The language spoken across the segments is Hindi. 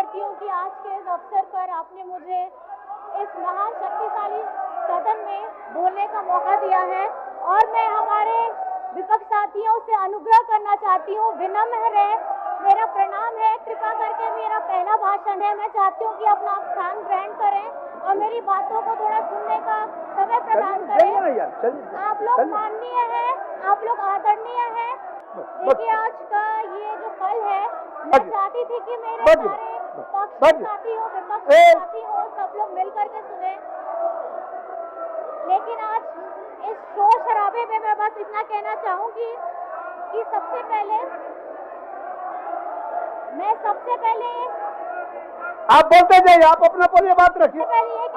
करती हूँ कि आज के इस अवसर पर आपने मुझे इस महान शक्तिशाली सदन में बोलने का मौका दिया है और मैं हमारे विपक्ष साथियों से अनुग्रह करना चाहती हूँ, विनम्र है, मेरा प्रणाम है, कृपा करके मेरा पहला भाषण है। मैं चाहती हूँ कि अपना स्थान ग्रहण करें और मेरी बातों को थोड़ा सुनने का समय प्रदान करें। आप लोग माननीय हैं, आप लोग आदरणीय हैं। देखिए आज का ये जो पल है, मैं चाहती थी कि मेरे सारे पक्ष साथी हो, विपक्ष साथी हो, सब लोग मिलकर के सुने, लेकिन आज इस शोर शराबे में मैं बस इतना कहना चाहूंगी कि सबसे पहले आप बोलते जाइए, आप अपना बोलिए, बात रखिए,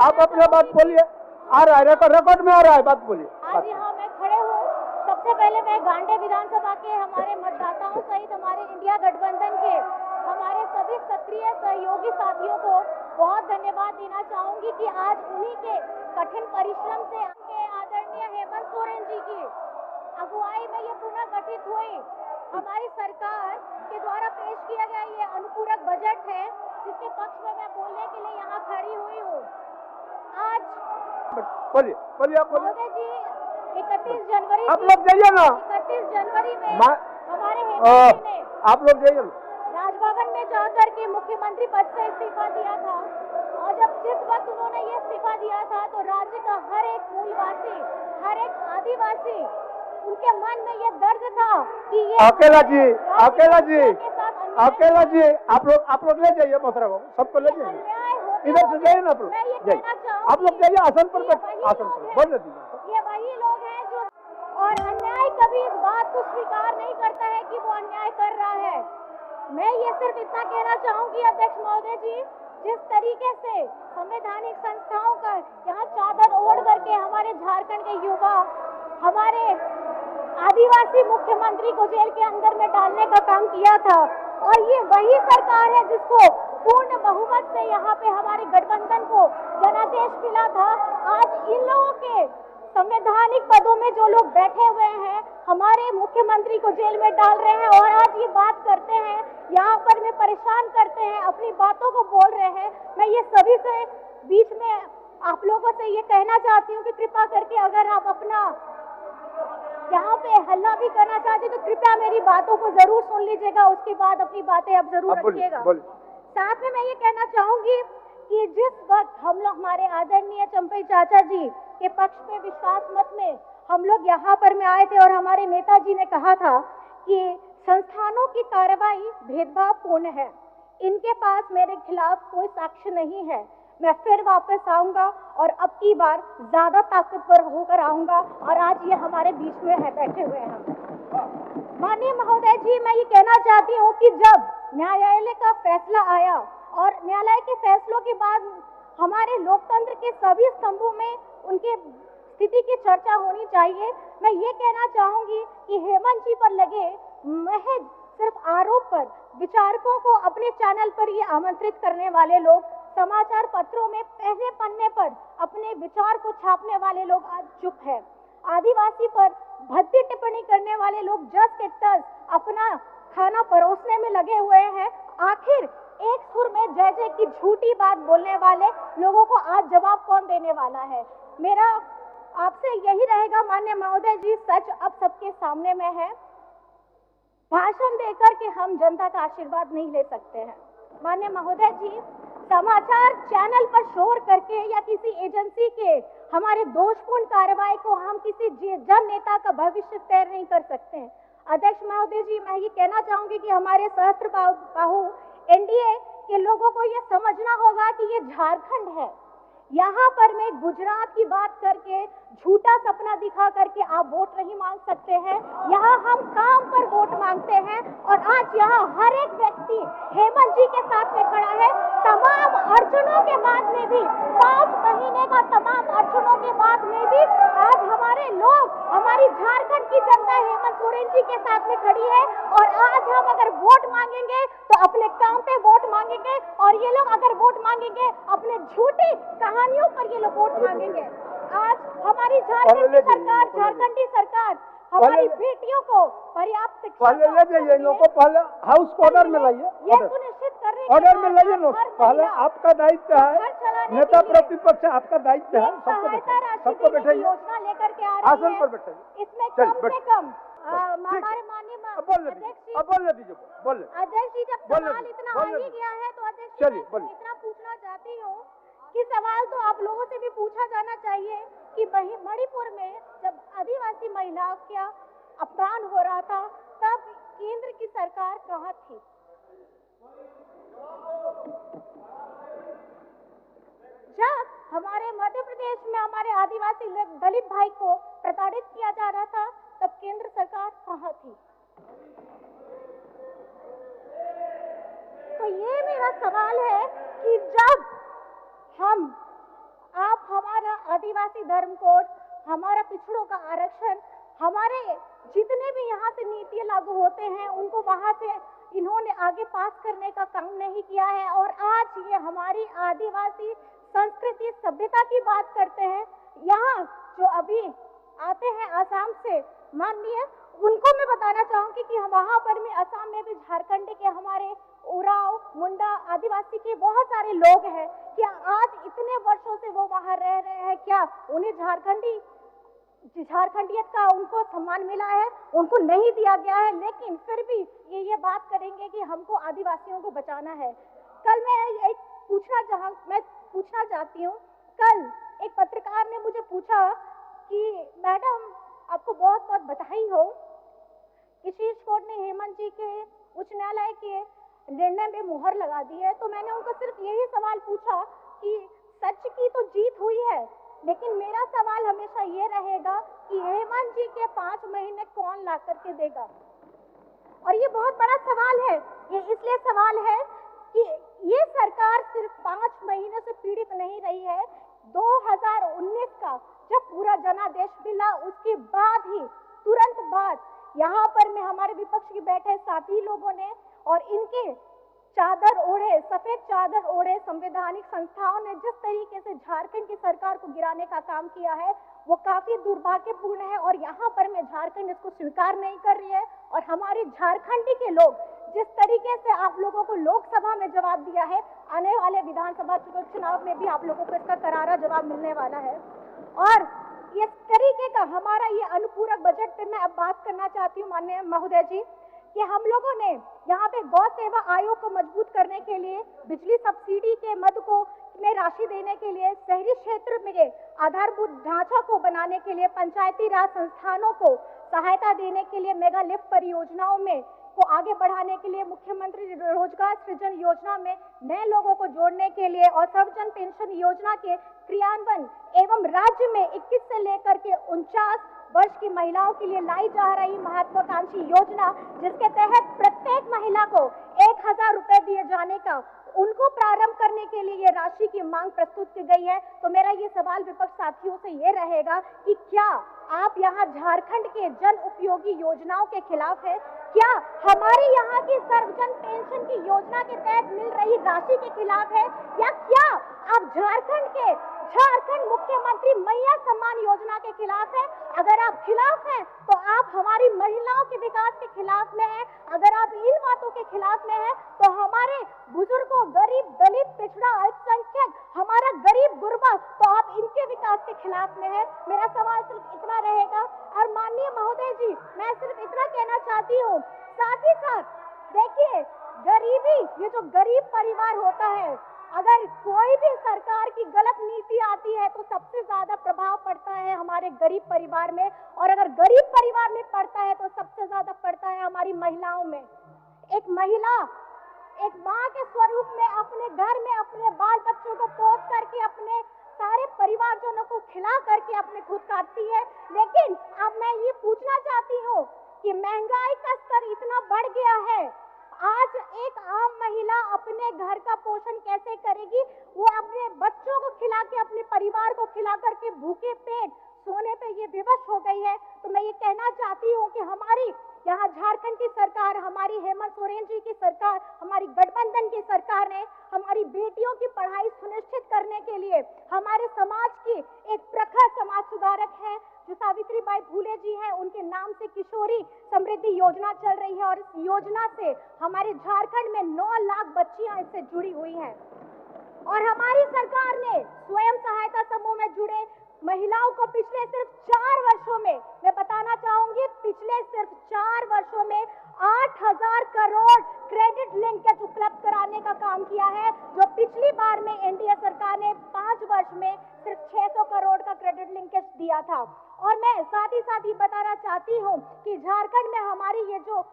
आप अपना बात बोलिए। आ रहा है रिकॉर्ड में आ रहा है, बात बोलिए। आज यहाँ मैं खड़े हूँ, सबसे पहले मैं गांडे विधानसभा के हमारे मतदाताओं सहित हमारे इंडिया गठबंधन के हमारे सभी सक्रिय सहयोगी साथियों को बहुत धन्यवाद देना चाहूंगी कि आज उन्हीं के कठिन परिश्रम से आदरणीय हेमंत सोरेन जी की अगुवाई में ये पुनः गठित हुई हमारी सरकार के द्वारा पेश किया गया ये अनुपूरक बजट है, जिसके पक्ष में मैं बोलने के लिए यहाँ खड़ी हुई हूँ। आज बोलिए आप मोदी जी 31 जनवरी आप लोग जाइए ना, 31 जनवरी में हमारे हेमंत जी ने आप लोग जाइए राजभवन में जाकर के मुख्यमंत्री पद से इस्तीफा दिया था और जब जिस वक्त उन्होंने ये इस्तीफा दिया था तो राज्य का हर एक मूलवासी, हर एक आदिवासी, उनके मन में ये दर्द था कि ये अकेला जी आप लोग ले जाइए मोहतरा को, सबको ले जाइए, इधर से जाइए ना आप लोग जाइए आसन पर बोल दीजिए। ये वही लोग हैं जो और अन्याय कभी इस बात को स्वीकार नहीं करता है कि वो अन्याय कर रहा है। मैं ये सिर्फ इतना कहना चाहूंगी अध्यक्ष महोदय जी, जिस तरीके से संवैधानिक संस्थाओं का यहाँ चादर ओढ़ करके हमारे झारखंड के युवा हमारे आदिवासी मुख्यमंत्री को जेल के अंदर में डालने का काम किया था और ये वही सरकार है जिसको पूर्ण बहुमत से यहाँ पे हमारे गठबंधन को जनादेश मिला था। आज इन लोगों के संवैधानिक पदों में जो लोग बैठे हुए हैं हमारे मुख्यमंत्री को जेल में डाल रहे हैं और आज ये बात करते हैं, यहाँ पर में परेशान करते हैं, अपनी बातों को बोल रहे हैं। मैं ये सभी से बीच में आप लोगों से ये कहना चाहती हूँ कि कृपा करके अगर आप अपना यहाँ पे हल्ला भी करना चाहते तो कृपया मेरी बातों को जरूर सुन लीजिएगा, उसके बाद अपनी बातें अब जरूर रखिएगा। साथ में मैं ये कहना चाहूंगी कि जिस वक्त हम लोग हमारे आदरणीय चंपई चाचा जी के पक्ष में विश्वास मत में हम लोग यहाँ पर में आए थे और हमारे नेताजी ने कहा था कि संस्थानों की कार्रवाई भेदभावपूर्ण है, इनके पास मेरे खिलाफ कोई साक्ष्य नहीं है, मैं फिर वापस आऊंगा और अब की बार ज्यादा ताकतवर होकर आऊंगा और आज ये हमारे बीच में है, बैठे हुए हैं। माननीय महोदय जी, मैं ये कहना चाहती हूँ कि जब न्यायालय का फैसला आया और न्यायालय के फैसलों के बाद हमारे लोकतंत्र के सभी स्तंभों में उनके स्थिति की चर्चा होनी चाहिए। मैं ये कहना चाहूंगी कि हेमंत जी पर लगे महज सिर्फ आरोप पर विचारकों को अपने चैनल पर ये आमंत्रित करने वाले लोग, समाचार पत्रों में पहले पन्ने पर अपने विचार को छापने वाले लोग आज चुप है। आदिवासी पर भद्दी टिप्पणी करने वाले लोग जस के तस अपना खाना परोसने में लगे हुए हैं। आखिर एक सुर में जय जय की झूठी बात बोलने वाले लोगों को आज जवाब कौन देने वाला है? मेरा आपसे यही रहेगा माननीय महोदय जी, सच अब सबके सामने में है। भाषण देकर के हम जनता का आशीर्वाद नहीं ले सकते हैं। माननीय महोदय जी, समाचार चैनल पर शोर करके या किसी एजेंसी के हमारे दोषपूर्ण कार्रवाई को हम किसी जन नेता का भविष्य तय नहीं कर सकते हैं। अध्यक्ष महोदय जी, मैं ये कहना चाहूंगी कि हमारे सहस्त्र बाहु एनडीए के लोगों को ये समझना होगा कि ये झारखंड है, यहाँ पर मैं गुजरात की बात करके झूठा सपना दिखा करके आप वोट नहीं मांग सकते हैं। यहाँ हम काम पर वोट मांगते हैं और आज यहाँ हर एक व्यक्ति हेमंत जी के साथ में खड़ा है। तमाम अड़चनों के बाद में भी 5 महीने का तमाम अड़चनों के बाद में भी आज हमारे लोग, हमारी झारखंड की जनता हेमंत सोरेन जी के साथ में खड़ी है और आज हम अगर वोट मांगेंगे तो अपने काम पे वोट मांगेंगे और ये लोग अगर वोट मांगेंगे अपने झूठी कहानियों पर ये लोग वोट मांगेंगे। आज हमारी झारखंडी सरकार, झारखंडी सरकार हमारी बेटियों को पर्याप्त शिक्षा पहले ले जाइए इन लोगों को, पहले हाउस को ऑर्डर में लाइए, ये सुनिश्चित करने के ऑर्डर में बाद लाइए लोग। हर पहले महिला आपका दायित्व है, घर चलाने नेता के लिए प्रतिपक्ष है, आपका दायित्व है, एक सहायता राशि सबको देने की बैठाइए, योजना लेकर के आ रही आसन है। पर बैठाइए। इसमें चल, कम बैठ। से कम ठीक। हमारे माननीय अब बोलने अध्यक्ष दीजिए, जी, अब बोलने दीजिए, बोलने। अध्यक्ष जी जब बोलने सवाल दीजिए, इतना आ बोलने ही दीजिए। गया है तो अध्यक्ष जी चलिए, मैं बोलिए। इतना पूछना चाहती हूँ कि सवाल तो आप लोगों से भी पूछा जाना चाहिए कि मणिपुर में जब आदिवासी महिलाओं का अपमान हो रहा था तब केंद्र की सरकार कहाँ थी? जब हमारे मध्य प्रदेश में हमारे आदिवासी दलित भाई को प्रताड़ित किया जा रहा था तब केंद्र सरकार कहाँ थी? तो ये मेरा सवाल है कि जब आप हमारा आदिवासी धर्म कोड, हमारा पिछड़ों का आरक्षण, हमारे जितने भी यहाँ से नीतियाँ लागू होते हैं उनको वहाँ से इन्होंने आगे पास करने का काम नहीं किया है और आज ये हमारी आदिवासी संस्कृति सभ्यता की बात करते हैं। यहाँ जो अभी आते हैं आसाम से माननीय, उनको मैं बताना चाहूंगी कि वहाँ पर में असम में भी झारखंड के हमारे उराव, मुंडा आदिवासी के बहुत सारे लोग हैं। क्या आज इतने वर्षों से वो वहाँ रह रहे हैं, क्या उन्हें झारखंडियत का उनको सम्मान मिला है? उनको नहीं दिया गया है, लेकिन फिर भी ये बात करेंगे कि हमको आदिवासियों को बचाना है। कल मैं पूछना चाहती हूँ, कल एक पत्रकार ने मुझे पूछा कि मैडम आपको बहुत बहुत बधाई हो कि शीर्ष कोर्ट ने हेमंत जी के उच्च न्यायालय के निर्णय में मुहर लगा दी है। तो मैंने उनको सिर्फ यही सवाल पूछा कि सच की तो जीत हुई है, लेकिन मेरा सवाल हमेशा ये रहेगा कि हेमंत जी के 5 महीने कौन ला करके देगा? और ये बहुत बड़ा सवाल है। ये इसलिए सवाल है कि ये सरकार सिर्फ 5 महीने से पीड़ित नहीं रही है। 2019 का जब पूरा जनादेश मिला उसके बाद ही तुरंत बाद यहाँ पर में हमारे विपक्ष के बैठे साथी लोगों ने और इनके चादर ओढ़े, सफेद चादर ओढ़े संवैधानिक संस्थाओं ने जिस तरीके से झारखंड की सरकार को गिराने का काम किया है वो काफी दुर्भाग्यपूर्ण है और यहाँ पर में झारखंड इसको स्वीकार नहीं कर रही है। और हमारे झारखंडी के लोग जिस तरीके से आप लोगों को लोकसभा में जवाब दिया है, आने वाले विधानसभा चुनाव में भी आप लोगों को इसका करारा जवाब मिलने वाला है। और इस तरीके का हमारा ये अनुपूरक बजट पे मैं अब बात करना चाहती हूँ माननीय महोदय जी कि हम लोगों ने यहाँ पे गौ सेवा आयोग को मजबूत करने के लिए, बिजली सब्सिडी के मद को में राशि देने के लिए, शहरी क्षेत्र में आधारभूत ढांचा को बनाने के लिए, पंचायती राज संस्थानों को सहायता देने के लिए, मेगा लिफ्ट परियोजनाओं में को आगे बढ़ाने के लिए, मुख्यमंत्री रोजगार सृजन योजना में नए लोगों को जोड़ने के लिए और सर्वजन पेंशन योजना के क्रियान्वयन एवं राज्य में 21 से लेकर के 49 वर्ष की महिलाओं के लिए लाई जा रही महत्वाकांक्षी योजना जिसके तहत प्रत्येक महिला को 1000 रुपए दिए जाने का उनको प्रारंभ करने के लिए ये राशि की मांग प्रस्तुत की गई है। तो मेरा ये सवाल विपक्ष साथियों से ये रहेगा कि क्या आप यहाँ झारखंड के जन उपयोगी योजनाओं के खिलाफ है? क्या हमारे यहाँ की सर्वजन पेंशन की योजना के तहत मिल रही राशि के खिलाफ है? या क्या आप झारखंड मुख्यमंत्री मैया सम्मान योजना के खिलाफ है? अगर आप खिलाफ हैं तो आप हमारी महिलाओं के विकास के खिलाफ में हैं। अगर आप इन बातों के खिलाफ में हैं तो हमारे बुजुर्गों, गरीब, दलित, पिछड़ा, अल्पसंख्यक, हमारा गरीब गुरबा, तो आप इनके विकास के खिलाफ में हैं। मेरा सवाल सिर्फ इतना रहेगा। और माननीय महोदय जी, मैं सिर्फ इतना कहना चाहती हूँ, साथ ही साथ देखिए गरीबी, ये जो गरीब परिवार होता है, अगर कोई भी सरकार की गलत नीति आती है तो सबसे ज्यादा प्रभाव पड़ता है हमारे गरीब परिवार में, और अगर गरीब परिवार में पड़ता है तो सबसे ज्यादा पड़ता है हमारी महिलाओं में। एक महिला एक माँ के स्वरूप में अपने घर में अपने बाल बच्चों को पोस करके अपने सारे परिवारजनों को खिला करके अपने खुद काटती है। लेकिन अब मैं ये पूछना चाहती हूँ कि महंगाई का स्तर इतना बढ़ गया है, आज एक आम महिला अपने घर का पोषण कैसे करेगी? वो अपने बच्चों को खिला के, अपने परिवार को खिला करके भूखे पेट सोने पे ये विवश हो गई है, तो मैं ये कहना चाहती हूँ कि हमारी यहाँ झारखंड की सरकार, हमारी हेमंत सोरेन जी की सरकार, हमारी गठबंधन की सरकार ने हमारी बेटियों की पढ़ाई सुनिश्चित करने के लिए हमारे समाज की एक प्रखर समाज सुधारक है जो सावित्रीबाई फुले जी हैं, उनके नाम से किशोरी समृद्धि योजना चल रही है और इस योजना से हमारे झारखंड में 9 लाख बच्चियां इससे जुड़ी हुई हैं। और हमारी सरकार ने स्वयं सहायता समूह में जुड़े महिलाओं को पिछले सिर्फ 4 वर्षों में, मैं बताना चाहूंगी, पिछले सिर्फ 4 वर्षों में 8,000 करोड़ क्रेडिट लिंकेज उपलब्ध कराने का काम किया है, जो पिछली बार में एनडीए सरकार ने 5 वर्ष में सिर्फ 600 करोड़ का क्रेडिट लिंकेज दिया था। और मैं साथ ही बताना चाहती हूँ कि झारखंड में हमारी ये जो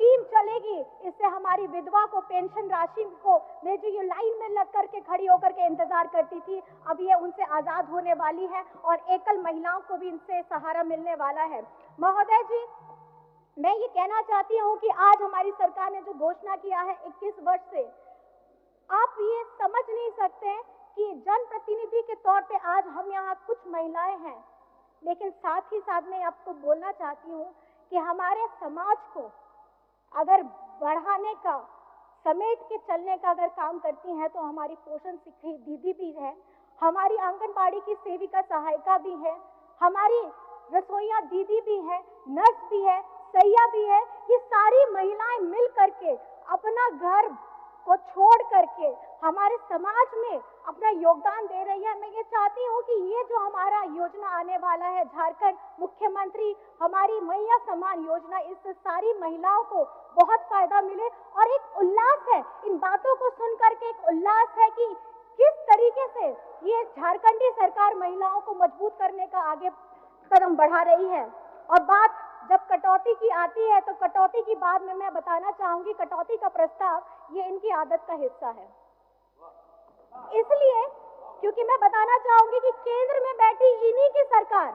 स्कीम चलेगी, इससे हमारी विधवा को पेंशन राशि को वे जो ये लाइन में लग करके खड़ी होकर के इंतजार करती थी, अब ये उनसे आजाद होने वाली है और एकल महिलाओं को भी इनसे सहारा मिलने वाला है। महोदय जी, मैं ये कहना चाहती हूँ कि आज हमारी सरकार ने जो घोषणा किया है 21 वर्ष से, आप ये समझ नहीं सकते कि जनप्रतिनिधि के तौर पे आज हम यहाँ कुछ महिलाएं हैं, लेकिन साथ ही साथ मैं आपको बोलना चाहती हूँ कि हमारे समाज को अगर बढ़ाने का, समेट के चलने का अगर काम करती हैं तो हमारी पोषण शिक्षित दीदी भी है, हमारी आंगनबाड़ी की सेविका सहायिका भी है, हमारी रसोइया दीदी भी है, नर्स भी है, सैया भी है। ये सारी महिलाएं मिल करके अपना घर को छोड़ करके हमारे समाज में अपना योगदान दे रही है। मैं ये चाहती हूँ कि ये जो हमारा योजना आने वाला है, झारखंड मुख्यमंत्री हमारी मैया सम्मान योजना, इससे सारी महिलाओं को बहुत फायदा मिले और एक उल्लास है, इन बातों को सुन करके एक उल्लास है कि किस तरीके से ये झारखंडी सरकार महिलाओं को मजबूत करने का आगे कदम बढ़ा रही है। और बात जब कटौती की आती है तो कटौती की बात में मैं बताना चाहूंगी, कटौती का प्रस्ताव ये इनकी आदत का हिस्सा है, इसलिए क्योंकि मैं बताना चाहूंगी कि केंद्र में बैठी इन्हीं की सरकार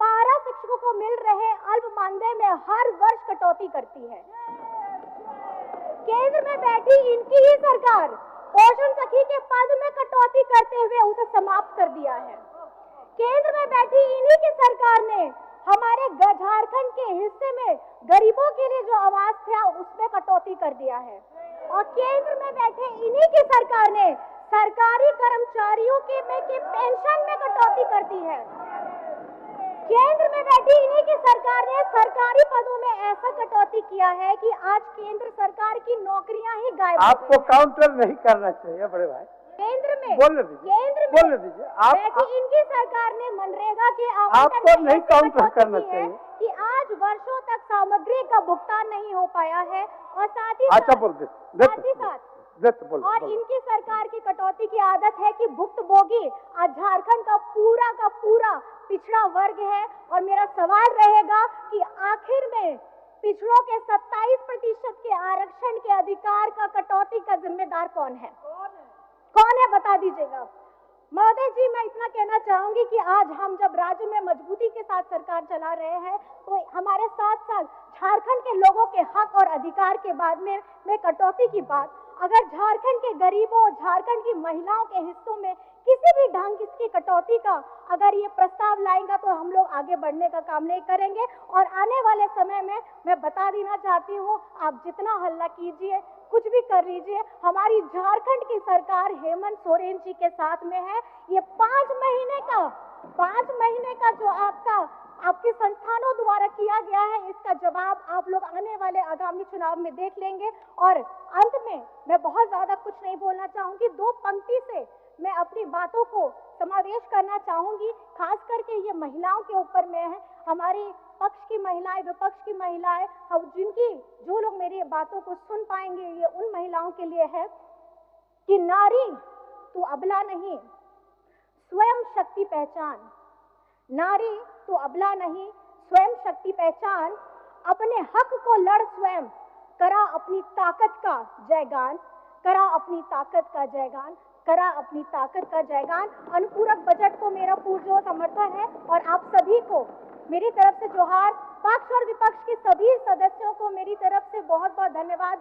पारा शिक्षकों को मिल रहे अल्प मानदेय में हर वर्ष कटौती करती है। केंद्र में बैठी इनकी ही सरकार पोषण सखी के पद में कटौती करते हुए उसे समाप्त कर दिया है। केंद्र में बैठी इन्हीं की सरकार ने हमारे झारखंड के हिस्से में गरीबों के लिए जो आवास था उसमें कटौती कर दिया है। और केंद्र में बैठे इन्हीं की सरकार ने सरकारी कर्मचारियों के पेंशन में कटौती कर दी है। केंद्र में बैठी इन्हीं की सरकार ने सरकारी पदों में ऐसा कटौती किया है कि आज केंद्र सरकार की नौकरियां ही गायब। आपको काउंटर नहीं करना चाहिए बड़े भाई। केंद्र में बोलने दीजिए आप इनकी सरकार ने मनरेगा के आपको नहीं काउंटर करना चाहिए कि आज वर्षों तक सामग्री का भुगतान नहीं हो पाया है और साथ ही और इनकी सरकार की कटौती की आदत है कि भुक्तभोगी आज झारखंड का पूरा पिछड़ा वर्ग है। और मेरा सवाल रहेगा कि आखिर में पिछड़ों के 27% के आरक्षण के अधिकार का कटौती का जिम्मेदार कौन है बता दीजिएगा। महोदय जी, मैं इतना कहना चाहूंगी कि आज हम जब राज्य में मजबूती के साथ सरकार चला रहे हैं तो हमारे साथ साथ झारखंड के लोगों के हक और अधिकार के बाद में कटौती की बात, अगर झारखंड के गरीबों, झारखंड की महिलाओं के हिस्सों में किसी भी ढंग की कटौती का अगर ये प्रस्ताव लाएगा तो हम लोग आगे बढ़ने का काम नहीं करेंगे। और आने वाले समय में मैं बता देना चाहती हूँ, आप जितना हल्ला कीजिए, कुछ भी कर लीजिए, हमारी झारखंड की सरकार हेमंत सोरेन जी के साथ में है। ये 5 महीने का जो आपके संस्थानों द्वारा किया गया है, इसका जवाब आप लोग आने वाले आगामी चुनाव में देख लेंगे। और अंत में मैं बहुत ज्यादा कुछ नहीं बोलना चाहूंगी, 2 पंक्ति से मैं अपनी बातों को समावेश करना चाहूंगी। खास करके ये महिलाओं के ऊपर में है, हमारी पक्ष की महिलाएं, विपक्ष की महिलाएं, जो लोग मेरी बातों को सुन पाएंगे, ये उन महिलाओं के लिए है कि नारी तू अबला नहीं, स्वयं शक्ति पहचान। नारी तू अबला नहीं, स्वयं शक्ति पहचान, अपने हक को लड़ स्वयं, करा अपनी ताकत का जयगान, करा अपनी ताकत का जयगान, करा अपनी ताकत का जयगान। अनुपूरक बजट को मेरा पुरजोर समर्थन है और आप सभी को मेरी तरफ से जोहार। पक्ष और विपक्ष के सभी सदस्यों को मेरी तरफ से बहुत बहुत धन्यवाद।